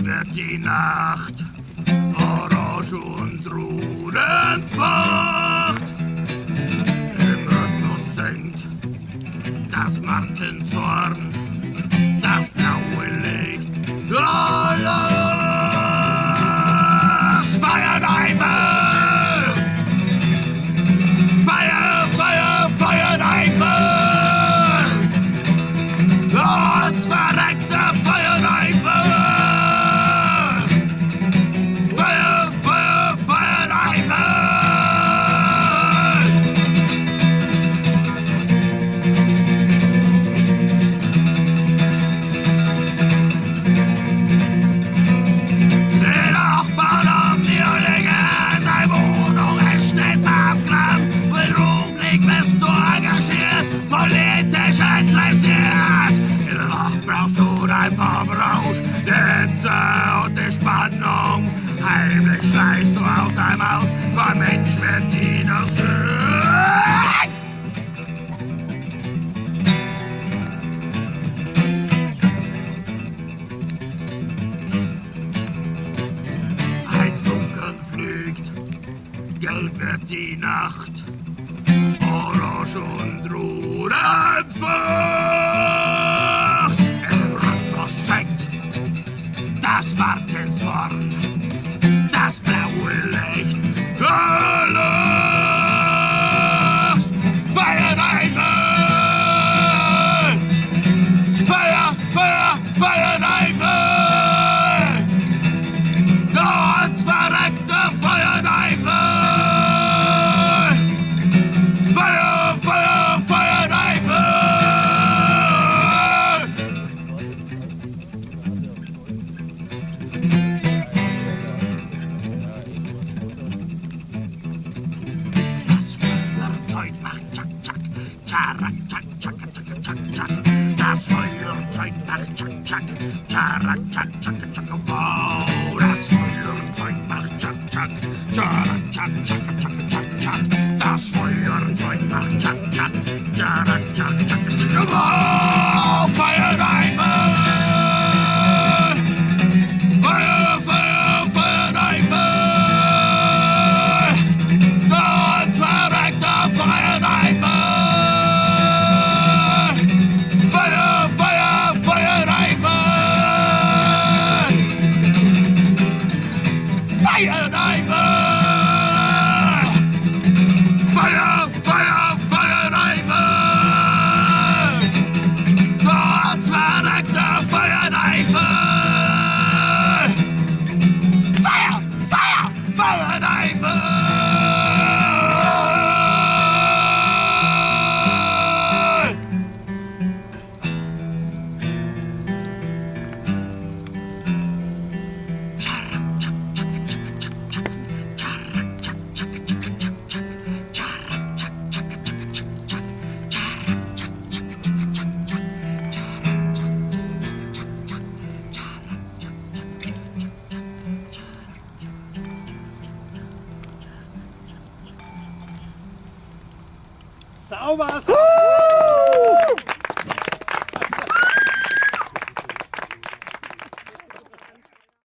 Gelb wird die Nacht, Orange und Ruden facht. Im Rhythmus singt das Martinshorn, das blaue Licht. Alles feiern Eifer! Feier, Feier, feiern Eifer! Uns verreckter feiern Eifer! Feier, Feier, feiern Eifer! Die Nachbarn haben mir liegen, deine Wohnung ist nicht aufgeräumt, beruflich bist du engagiert, politisch interessiert. In der Nacht brauchst du dein Verbrauch, die Hitze und die Spannung. Heimlich schleichst du aus deinem Haus, kein Mensch wird dich noch sehen. Ein Funken fliegt, gelb wird die Nacht, Orange und Ruden facht. Im Rhythmus singt das Martinshorn, das blaue Licht. Alles feiern Eifer! Feier, Feier, feiern Eifer! Uns verreckter feiern Eifer! Feier, Feier, feiern Eifer! Das Feuerzeug macht Tschak, Tschak, Tschak, Tschak, Tschak, Tschak, Tschak, Tschak. Das Feuerzeug macht Tschak, Tschak, Tschak, Tschak, Tschak, Tschak, wow. Das Feuerzeug macht Tschak, Tschak, Tschak, Tschak, Tschak, Tschak, Tschak, Tschak. Das Feuerzeug macht Tschak, Tschak, Tschak, Tschak, Tschak, Tschak, wow. Feiern Eifer! Feuer, Feuer, feiern Eifer! Uns verreckter feiern Eifer! Feuer, Feuer, feiern Eifer! Feiern Eifer! Feuer, Feuer, feiern Eifer! Uns verreckter feiern Eifer! Feuer, Feuer, feiern Eifer! Sauber!